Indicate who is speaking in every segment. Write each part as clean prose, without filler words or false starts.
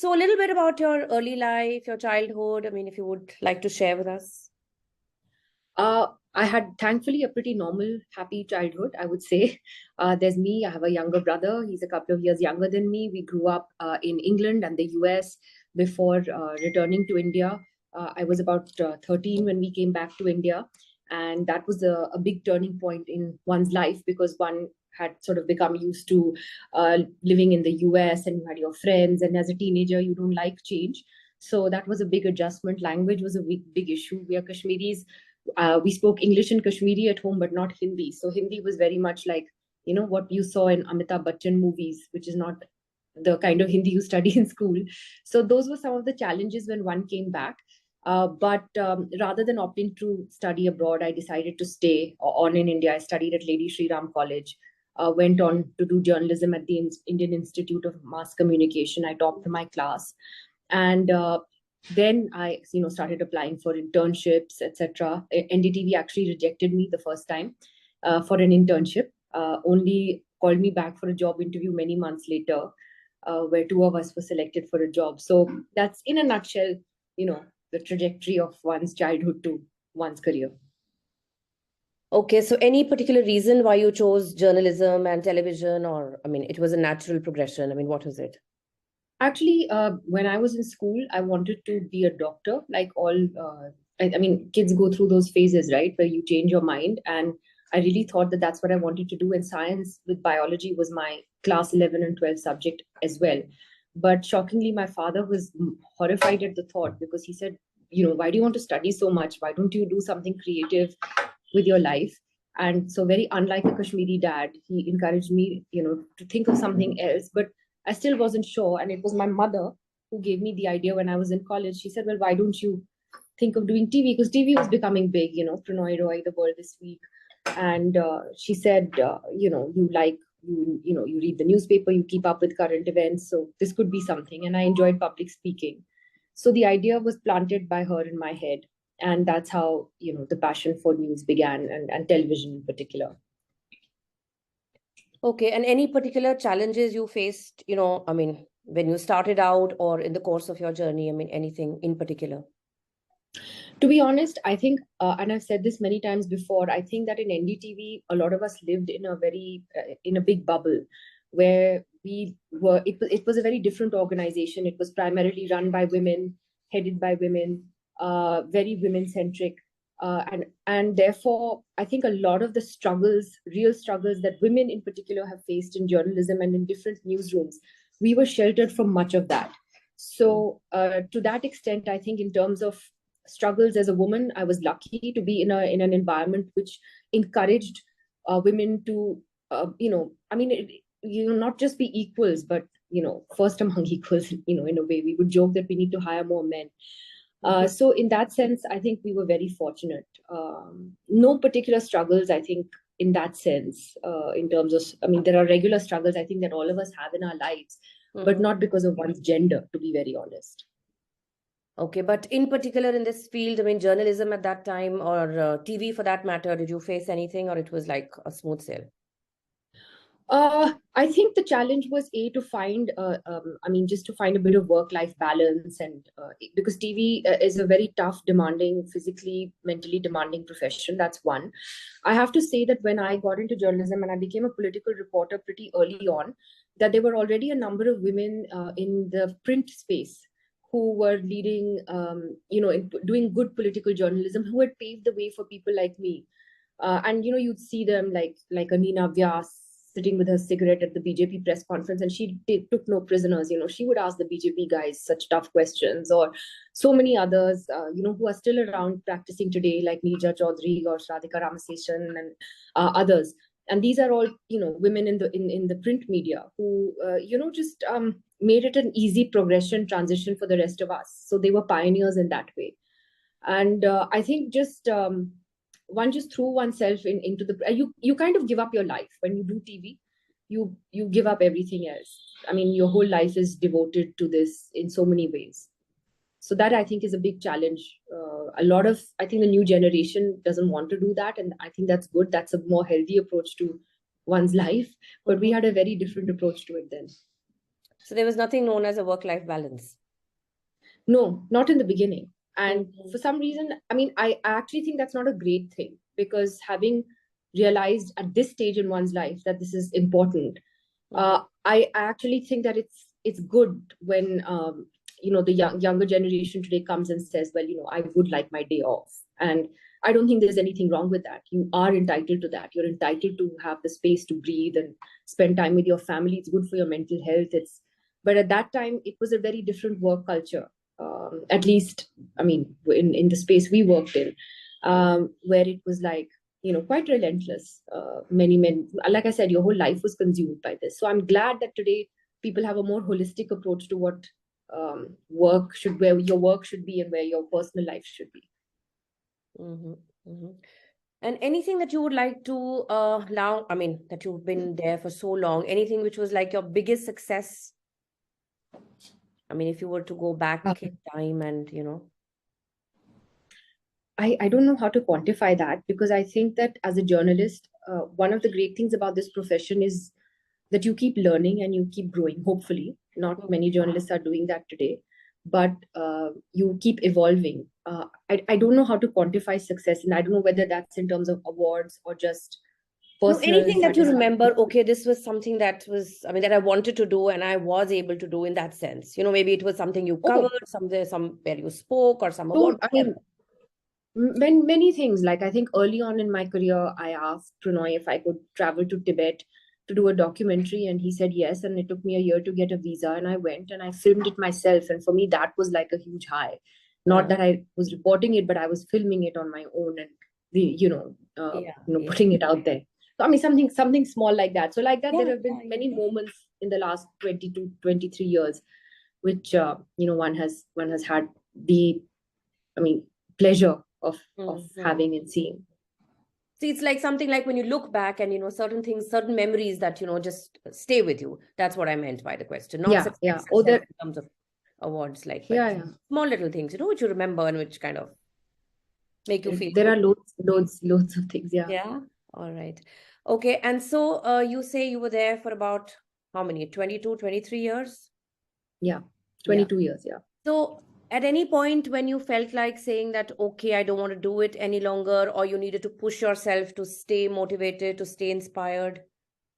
Speaker 1: So a little bit about your early life, your childhood. I mean, if you would like to share with us.
Speaker 2: I had thankfully a pretty normal, happy childhood, I would say. There's me, I have a younger brother. He's a couple of years younger than me. We grew up in England and the US before returning to India. I was about 13 when we came back to India. And that was a big turning point in one's life because one had sort of become used to living in the US and you had your friends. And as a teenager, you don't like change. So that was a big adjustment. Language was a big issue. We are Kashmiris. We spoke English and Kashmiri at home, but not Hindi. So Hindi was very much like, what you saw in Amitabh Bachchan movies, which is not the kind of Hindi you study in school. So those were some of the challenges when one came back. But rather than opting to study abroad, I decided to stay on in India. I studied at Lady Shri Ram College, went on to do journalism at the Indian Institute of Mass Communication. I topped my class. And then I, started applying for internships, etc. NDTV actually rejected me the first time for an internship. Only called me back for a job interview many months later, where two of us were selected for a job. So that's in a nutshell, the trajectory of one's childhood to one's career.
Speaker 1: Okay, so any particular reason why you chose journalism and television, or I mean, it was a natural progression. I mean, what was it?
Speaker 2: Actually, when I was in school, I wanted to be a doctor, like all, I mean, kids go through those phases, right, where you change your mind. And I really thought that that's what I wanted to do. And science with biology was my class 11 and 12 subject as well. But shockingly, my father was horrified at the thought because he said, why do you want to study so much? Why don't you do something creative with your life? And so very unlike a Kashmiri dad, he encouraged me, to think of something else. But I still wasn't sure. And it was my mother who gave me the idea when I was in college. She said, well, why don't you think of doing TV? Because TV was becoming big, Prannoy Roy, The World This Week. And she said, you read the newspaper, you keep up with current events. So this could be something. And I enjoyed public speaking. So the idea was planted by her in my head. And that's how, the passion for news began and television in particular.
Speaker 1: Okay, and any particular challenges you faced, I mean, when you started out or in the course of your journey? I mean, anything in particular?
Speaker 2: To be honest, I think, and I've said this many times before, I think that in NDTV, a lot of us lived in in a big bubble where it was a very different organization. It was primarily run by women, headed by women, very women-centric. And therefore, I think a lot of the real struggles that women in particular have faced in journalism and in different newsrooms, we were sheltered from much of that. So to that extent, I think in terms of struggles as a woman, I was lucky to be in an environment which encouraged women to, not just be equals, but, first among equals, in a way. We would joke that we need to hire more men. So in that sense, I think we were very fortunate. No particular struggles, I think, in that sense, in terms of, there are regular struggles, I think, that all of us have in our lives, but not because of one's gender, to be very honest.
Speaker 1: Okay, but in particular in this field, I mean, journalism at that time or TV for that matter, did you face anything or it was like a smooth sail?
Speaker 2: I think the challenge was to find, just to find a bit of work-life balance, and because TV is a very tough, demanding, physically, mentally demanding profession. That's one. I have to say that when I got into journalism and I became a political reporter pretty early on, that there were already a number of women in the print space who were leading, doing good political journalism, who had paved the way for people like me. And you'd see them like Anina Vyas, sitting with her cigarette at the BJP press conference, and she took no prisoners. She would ask the BJP guys such tough questions, or so many others, who are still around practicing today, like Neerja Chaudhary or Radhika Ramaseshan and others. And these are all, women in the print media who, just made it an easy transition for the rest of us. So they were pioneers in that way. And I think just one just threw oneself into you kind of give up your life when you do TV. You give up everything else. I mean, your whole life is devoted to this in so many ways. So that, I think, is a big challenge. I think the new generation doesn't want to do that, and I think that's good. That's a more healthy approach to one's life. But we had a very different approach to it then.
Speaker 1: So there was nothing known as a work-life balance.
Speaker 2: No, not in the beginning. And
Speaker 1: Mhm.
Speaker 2: for some reason, I mean, I actually think that's not a great thing, because having realized at this stage in one's life that this is important,
Speaker 1: Mhm.
Speaker 2: I actually think that it's good when the younger generation today comes and says, well, I would like my day off. And I don't think there's anything wrong with that. You are entitled to that. You're entitled to have the space to breathe and spend time with your family. It's good for your mental health. But at that time, it was a very different work culture. At least, I mean, in the space we worked in, where it was like, quite relentless. Many men, like I said, your whole life was consumed by this. So I'm glad that today people have a more holistic approach to what where your work should be and where your personal life should be.
Speaker 1: Mhm. Mhm. And anything that you would like to now, I mean, that you've been there for so long, anything which was like your biggest success? I mean, if you were to go back in time and,
Speaker 2: I don't know how to quantify that, because I think that as a journalist, one of the great things about this profession is that you keep learning and you keep growing. Hopefully, not
Speaker 1: Mhm.
Speaker 2: many journalists are doing that today, but you keep evolving. I don't know how to quantify success, and I don't know whether that's in terms of awards or just
Speaker 1: No,
Speaker 2: personal
Speaker 1: anything that you
Speaker 2: satisfaction.
Speaker 1: remember, okay, this was something that was, I mean, that I wanted to do and I was able to do in that sense. Maybe it was something you
Speaker 2: Oh,
Speaker 1: covered, somewhere you spoke or some award,
Speaker 2: so I
Speaker 1: whatever.
Speaker 2: mean, many things. Like, I think early on in my career, I asked Pranoy if I could travel to Tibet to do a documentary, and he said yes. And it took me a year to get a visa, and I went and I filmed it myself. And for me, that was like a huge high. Not
Speaker 1: Uh,
Speaker 2: that I was reporting it, but I was filming it on my own and
Speaker 1: yeah, yeah.
Speaker 2: putting it out there. So I mean, something small like that. So like that,
Speaker 1: Yeah,
Speaker 2: there have been
Speaker 1: yeah, yeah.
Speaker 2: many moments in the last 22, 23 years, which one has had the, I mean, pleasure of
Speaker 1: Mm-hmm.
Speaker 2: having and seeing.
Speaker 1: See, it's like something like when you look back and, certain things, certain memories that, just stay with you. That's what I meant by the question. Not
Speaker 2: Yeah, yeah. Oh,
Speaker 1: success in terms of awards, like,
Speaker 2: yeah,
Speaker 1: but
Speaker 2: yeah.
Speaker 1: small little things, which you remember and which kind of make you feel
Speaker 2: There
Speaker 1: good.
Speaker 2: are loads of things. Yeah,
Speaker 1: Yeah. All right. Okay. And so you say you were there for about how many? 22, 23 years?
Speaker 2: yeah.
Speaker 1: Yeah.
Speaker 2: 22 years. Yeah.
Speaker 1: So at any point when you felt like saying that, okay, I don't want to do it any longer, or you needed to push yourself to stay motivated, to stay inspired,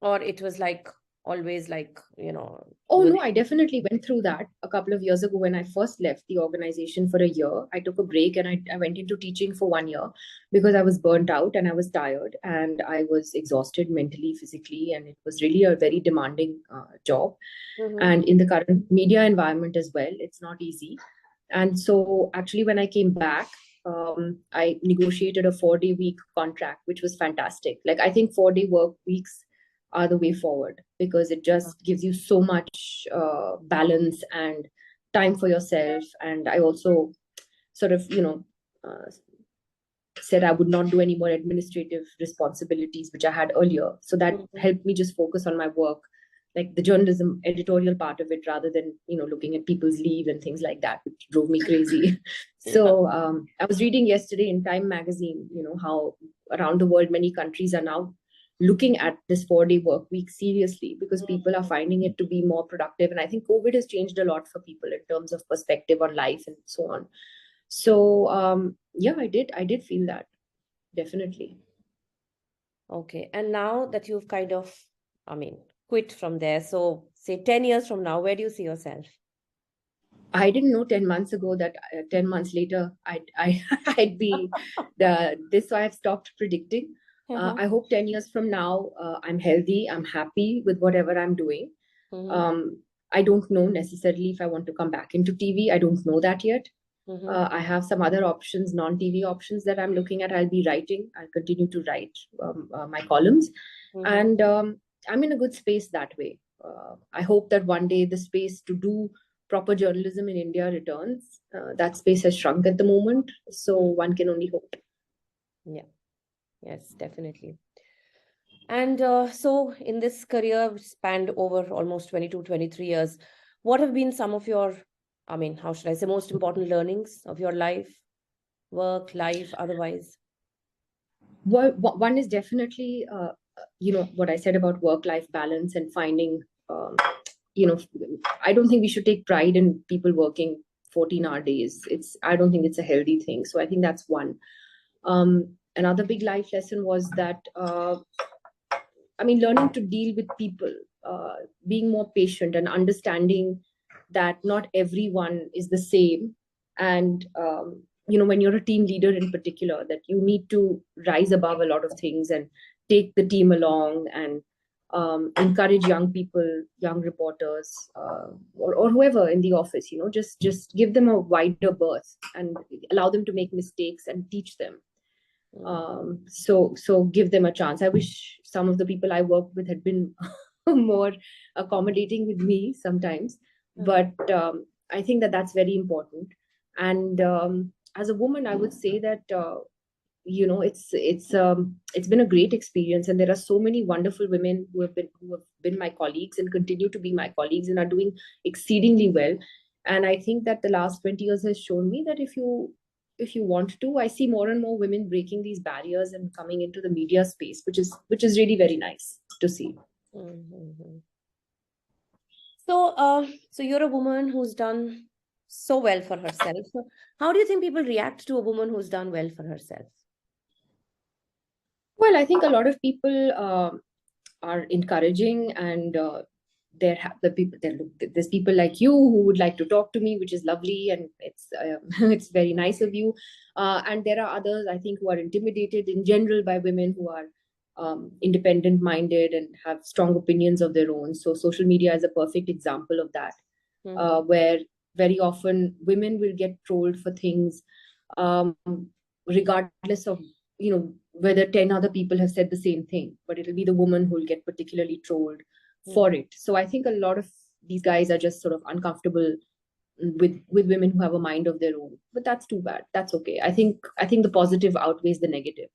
Speaker 1: or it was like always like,
Speaker 2: Oh
Speaker 1: you were
Speaker 2: no,
Speaker 1: there.
Speaker 2: I definitely went through that a couple of years ago when I first left the organization for a year. I took a break and I went into teaching for 1 year because I was burnt out and I was tired and I was exhausted mentally, physically, and it was really a very demanding job.
Speaker 1: Mm-hmm.
Speaker 2: And in the current media environment as well, it's not easy. And so, actually, when I came back, I negotiated a 4-day week contract, which was fantastic. Like, I think 4-day work weeks are the way forward because it just gives you so much balance and time for yourself. And I also sort of, uh, said I would not do any more administrative responsibilities, which I had earlier. So that
Speaker 1: Mm-hmm.
Speaker 2: helped me just focus on my work, like the journalism editorial part of it, rather than, looking at people's leave and things like that, which drove me crazy.
Speaker 1: Yeah.
Speaker 2: So I was reading yesterday in Time magazine, how around the world, many countries are now looking at this 4-day work week seriously because people are finding it to be more productive. And I think COVID has changed a lot for people in terms of perspective on life and so on. So yeah, I did feel that, definitely.
Speaker 1: Okay. And now that you've kind of, I mean, quit from there, so say 10 years from now, where do you see yourself?
Speaker 2: I didn't know 10 months ago that 10 months later I'd be this. So I've stopped predicting.
Speaker 1: Uh-huh.
Speaker 2: I hope 10 years from now I'm healthy, I'm happy with whatever I'm doing.
Speaker 1: Mm-hmm.
Speaker 2: um, I don't know necessarily if I want to come back into TV. I don't know that yet.
Speaker 1: Mm-hmm.
Speaker 2: I have some other options, non-TV options that I'm looking at. I'll be writing. I'll continue to write my columns,
Speaker 1: Mm-hmm.
Speaker 2: and I'm in a good space that way. I hope that one day the space to do proper journalism in India returns. That space has shrunk at the moment, so one can only hope.
Speaker 1: Yeah. Yes, definitely. And so in this career spanned over almost 22, 23 years, what have been some of your, I mean, how should I say, most important learnings of your life, work, life, otherwise?
Speaker 2: Well, one is definitely, what I said about work-life balance and finding, um, you know, I don't think we should take pride in people working 14-hour days. I don't think it's a healthy thing. So I think that's one. Another big life lesson was that, learning to deal with people, being more patient and understanding that not everyone is the same. And, when you're a team leader in particular, that you need to rise above a lot of things and take the team along and encourage young people, young reporters, or whoever in the office, just give them a wider berth and allow them to make mistakes and teach them. So give them a chance. I wish some of the people I worked with had been more accommodating with me sometimes, but I think that that's very important. And as a woman, I would say that it's been a great experience, and there are so many wonderful women who have been my colleagues and continue to be my colleagues and are doing exceedingly well. And I think that the last 20 years has shown me that if you want to, I see more and more women breaking these barriers and coming into the media space, which is really very nice to see.
Speaker 1: Mm-hmm. So you're a woman who's done so well for herself. So how do you think people react to a woman who's done well for herself?
Speaker 2: Well, I think a lot of people are encouraging, and there's people like you who would like to talk to me, which is lovely, and it's it's very nice of you. And there are others, I think, who are intimidated in general by women who are independent minded and have strong opinions of their own. So social media is a perfect example of that, where very often women will get trolled for things, um, regardless of whether 10 other people have said the same thing, but it'll be the woman who will get particularly trolled for it. So I think a lot of these guys are just sort of uncomfortable with women who have a mind of their own, but that's too bad. That's okay. I think the positive outweighs the negative.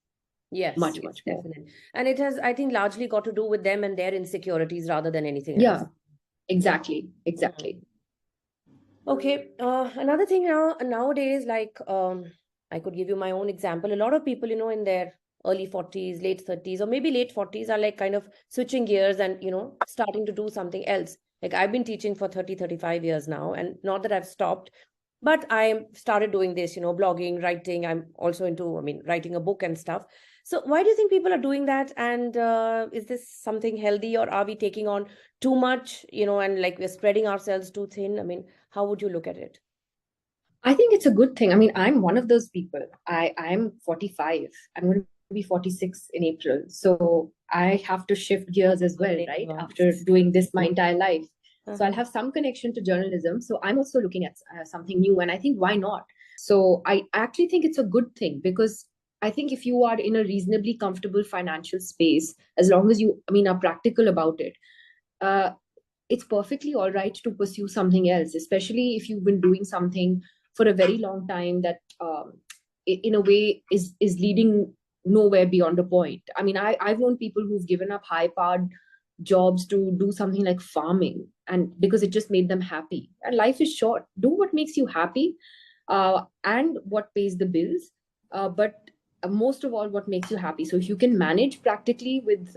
Speaker 1: Yes,
Speaker 2: Much
Speaker 1: yes,
Speaker 2: more.
Speaker 1: definitely. And it has, I think, largely got to do with them and their insecurities rather than anything
Speaker 2: Yeah,
Speaker 1: else.
Speaker 2: exactly.
Speaker 1: Okay. Another thing nowadays, like I could give you my own example. A lot of people, in their early 40s, late 30s, or maybe late 40s are like kind of switching gears and, starting to do something else. Like I've been teaching for 30, 35 years now, and not that I've stopped, but I started doing this, blogging, writing. I'm also into, writing a book and stuff. So why do you think people are doing that? And is this something healthy, or are we taking on too much, and like we're spreading ourselves too thin? How would you look at it?
Speaker 2: I think it's a good thing. I mean, I'm one of those people. I'm 45. I'm going to be 46 in April. So I have to shift gears as well, right? After doing this my entire life. So I'll have some connection to journalism. So I'm also looking at something new. And I think, why not? So I actually think it's a good thing, because I think if you are in a reasonably comfortable financial space, as long as you, are practical about it, uh, it's perfectly all right to pursue something else, especially if you've been doing something for a very long time that, in a way, is leading nowhere beyond a point. I've known people who've given up high powered jobs to do something like farming, and because it just made them happy. And life is short. Do what makes you happy, and what pays the bills, but most of all, what makes you happy. So if you can manage practically with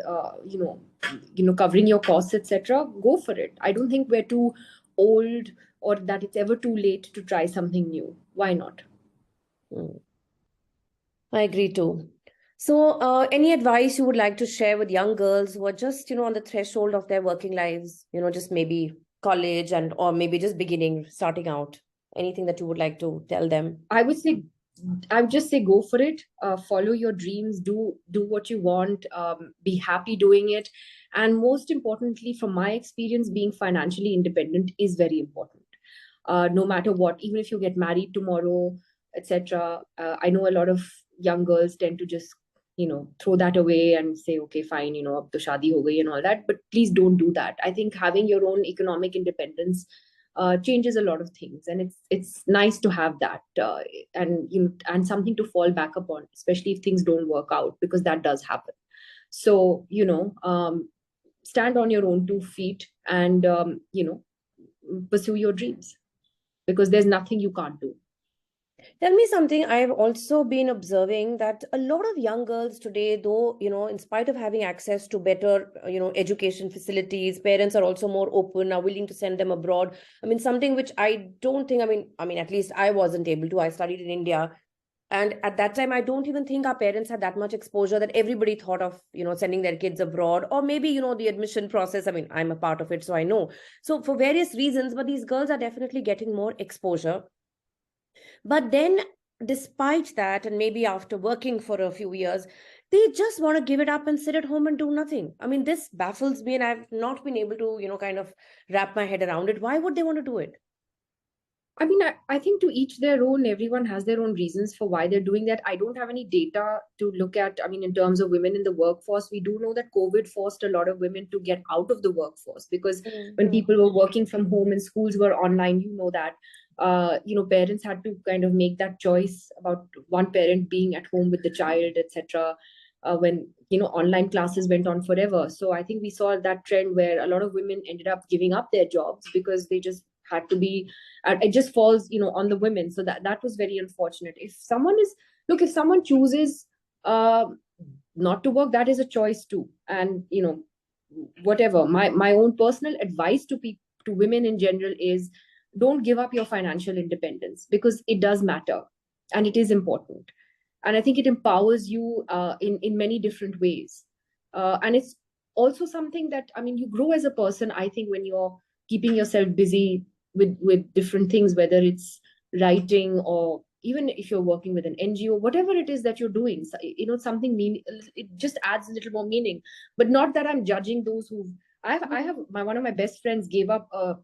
Speaker 2: covering your costs, etc., go for it. I don't think we're too old, or that it's ever too late to try something new. Why not?
Speaker 1: Mm, I agree too. So, any advice you would like to share with young girls who are just, on the threshold of their working lives, just maybe college and or maybe just beginning, starting out? Anything that you would like to tell them?
Speaker 2: I would just say, go for it. Follow your dreams. Do what you want. Be happy doing it. And most importantly, from my experience, being financially independent is very important. No matter what, even if you get married tomorrow, etc. I know a lot of young girls tend to just throw that away and say, okay, fine, ab to shadi ho gayi and all that. But please don't do that. I think having your own economic independence changes a lot of things, and it's nice to have that, and something to fall back upon, especially if things don't work out, because that does happen. So stand on your own 2 feet, and pursue your dreams, because there's nothing you can't do.
Speaker 1: Tell me something. I've also been observing that a lot of young girls today, though, in spite of having access to better, education facilities, parents are also more open, are willing to send them abroad. I mean, something which I don't think, at least I wasn't able to. I studied in India. And at that time, I don't even think our parents had that much exposure that everybody thought of, sending their kids abroad, or maybe, the admission process. I mean, I'm a part of it, so I know. So for various reasons, but these girls are definitely getting more exposure. But then, despite that, and maybe after working for a few years, they just want to give it up and sit at home and do nothing. I mean, this baffles me, and I've not been able to, kind of wrap my head around it. Why would they want to do it?
Speaker 2: I mean, I think to each their own, everyone has their own reasons for why they're doing that. I don't have any data to look at. I mean, in terms of women in the workforce, we do know that COVID forced a lot of women to get out of the workforce because when
Speaker 1: Mm-hmm.
Speaker 2: people were working from home and schools were online, that, parents had to kind of make that choice about one parent being at home with the child, etc. When, online classes went on forever. So I think we saw that trend where a lot of women ended up giving up their jobs because they just had to be, it just falls, on the women. So that was very unfortunate. If someone chooses uh, not to work, that is a choice too. And whatever, my own personal advice to women in general is, don't give up your financial independence, because it does matter and it is important. And I think it empowers you in many different ways. And it's also something that, I mean, you grow as a person, I think, when you're keeping yourself busy with different things, whether it's writing, or even if you're working with an NGO, whatever it is that you're doing, something it just adds a little more meaning. But not that I'm judging those who, I have one of my best friends gave up a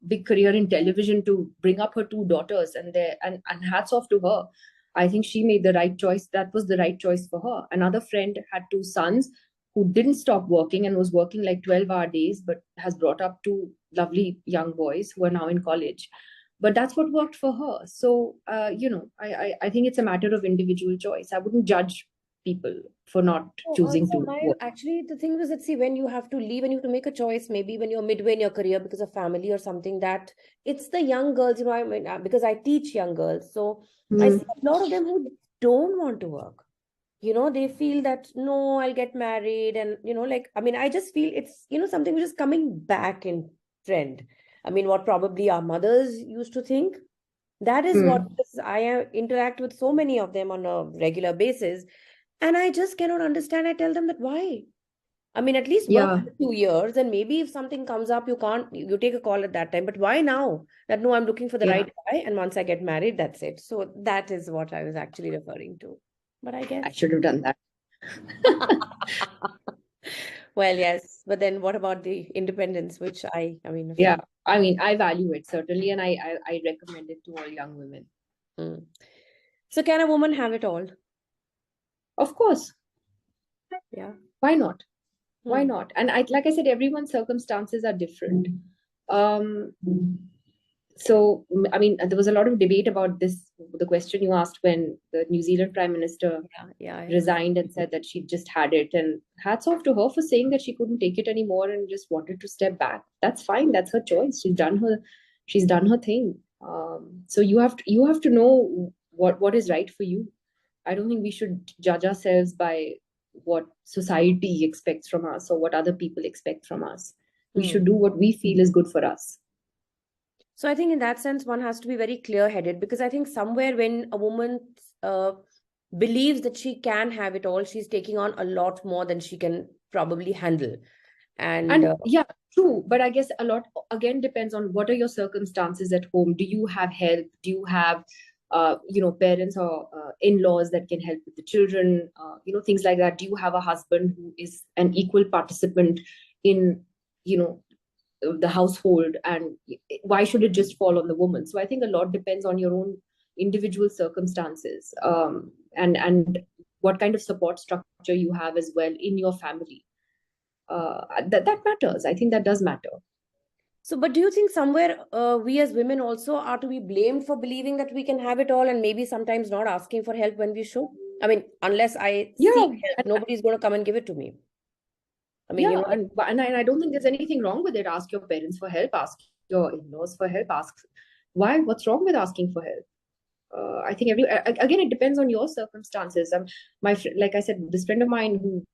Speaker 2: big career in television to bring up her two daughters, and hats off to her. I think she made the right choice. That was the right choice for her. Another friend had two sons who didn't stop working and was working like 12-hour days, but has brought up two lovely young boys who are now in college. But that's what worked for her. So I think it's a matter of individual choice. I wouldn't judge people for not
Speaker 1: Oh,
Speaker 2: choosing
Speaker 1: so
Speaker 2: to
Speaker 1: my
Speaker 2: work.
Speaker 1: actually the thing was that, see, when you have to leave and you have to make a choice, maybe when you're midway in your career because of family or something, that it's the young girls, because I teach young girls, so I
Speaker 2: Hmm.
Speaker 1: see a lot of them who don't want to work. They feel that, no, I'll get married, and like, I just feel it's something which is coming back in trend. What probably our mothers used to think. That is what
Speaker 2: Hmm.
Speaker 1: interact with so many of them on a regular basis, and I just cannot understand. I tell them that why. At least work
Speaker 2: Yeah.
Speaker 1: for 2 years, and maybe if something comes up, you take a call at that time. But why now? That, no, I'm looking for the
Speaker 2: Yeah.
Speaker 1: right guy, and once I get married, that's it. So that is what I was actually referring to. But I
Speaker 2: I
Speaker 1: guess.
Speaker 2: should have done that.
Speaker 1: Well, yes. But then what about the independence, which of
Speaker 2: Yeah,
Speaker 1: course.
Speaker 2: I mean, I value it certainly, and I recommend it to all young women.
Speaker 1: Mm. So can a woman have it all?
Speaker 2: Of course,
Speaker 1: Yeah.
Speaker 2: why not? Why
Speaker 1: Hmm.
Speaker 2: not? And like I said, everyone's circumstances are different. Um, so I mean, there was a lot of debate about this. The question you asked when the New Zealand Prime Minister
Speaker 1: Yeah, yeah, I heard.
Speaker 2: resigned and said that she just had it, and hats off to her for saying that she couldn't take it anymore and just wanted to step back. That's fine. That's her choice. She's done her thing. So you have to know what is right for you. I don't think we should judge ourselves by what society expects from us or what other people expect from us. We
Speaker 1: Hmm.
Speaker 2: should do what we feel is good for us.
Speaker 1: So I think in that sense, one has to be very clear-headed, because I think somewhere when a woman uh, believes that she can have it all, she's taking on a lot more than she can probably handle. And
Speaker 2: And yeah, true. But I guess a lot again depends on what are your circumstances at home. Do you have help? Do you have, parents or in-laws that can help with the children? Things like that. Do you have a husband who is an equal participant in, you know, the household? And why should it just fall on the woman? So I think a lot depends on your own individual circumstances, and what kind of support structure you have as well in your family. That matters. I think that does matter.
Speaker 1: so, but do you think somewhere we as women also are to be blamed for believing that we can have it all, and maybe sometimes not asking for help when we should? Unless I
Speaker 2: Yeah,
Speaker 1: seek help, nobody's going to come and give it to me.
Speaker 2: yeah,
Speaker 1: Like,
Speaker 2: and I don't think there's anything wrong with it. Ask your parents for help. Ask your in-laws for help. Ask why. What's wrong with asking for help? I think again, it depends on your circumstances. Like I said, this friend of mine who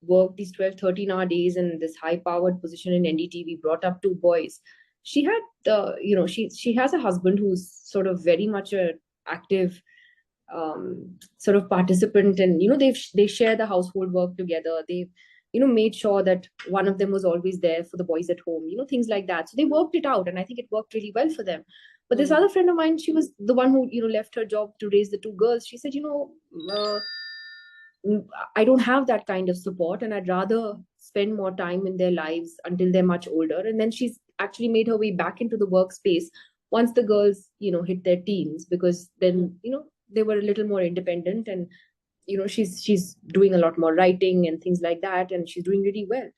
Speaker 2: worked these 12, 13-hour days in this high powered position in NDTV, brought up two boys. She had, she has a husband who's sort of very much a active sort of participant, and they share the household work together. They made sure that one of them was always there for the boys at home, things like that. So they worked it out, and I think it worked really well for them. But this other friend of mine, she was the one who left her job to raise the two girls. She said, I don't have that kind of support, and I'd rather spend more time in their lives until they're much older. And then she's actually made her way back into the workspace once the girls, hit their teens, because then, they were a little more independent, and she's doing a lot more writing and things like that, and she's doing really well.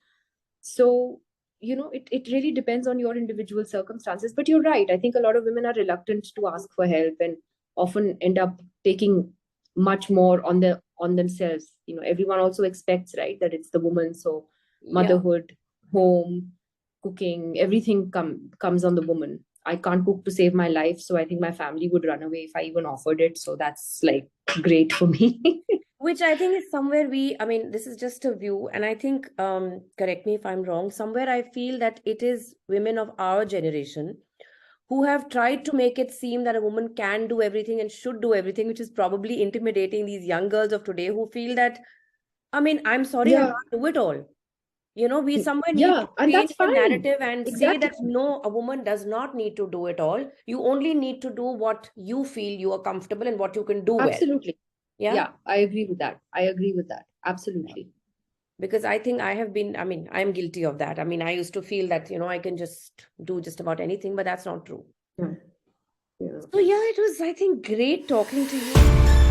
Speaker 2: So it really depends on your individual circumstances. But you're right, I think a lot of women are reluctant to ask for help, and often end up taking much more on themselves. Everyone also expects, right, that it's the woman. So motherhood, home, cooking, everything comes on the woman. I can't cook to save my life, so I think my family would run away if I even offered it. So that's like great for me.
Speaker 1: Which I think is somewhere this is just a view, and I think, correct me if I'm wrong, somewhere I feel that it is women of our generation who have tried to make it seem that a woman can do everything and should do everything, which is probably intimidating these young girls of today who feel that, I'm sorry, I
Speaker 2: Yeah,
Speaker 1: can't do it all. We somewhere need
Speaker 2: yeah,
Speaker 1: to
Speaker 2: and
Speaker 1: change
Speaker 2: that's
Speaker 1: the
Speaker 2: fine.
Speaker 1: narrative and say
Speaker 2: Exactly.
Speaker 1: that no, a woman does not need to do it all. You only need to do what you feel you are comfortable and what you can do well.
Speaker 2: Absolutely.
Speaker 1: Yeah.
Speaker 2: Yeah, I agree with that. I agree with that. Absolutely.
Speaker 1: Because I think I have been, I'm guilty of that. I used to feel that, I can just do just about anything, but that's not true.
Speaker 2: Yeah. Yeah.
Speaker 1: So, yeah, it was, I think, great talking to you.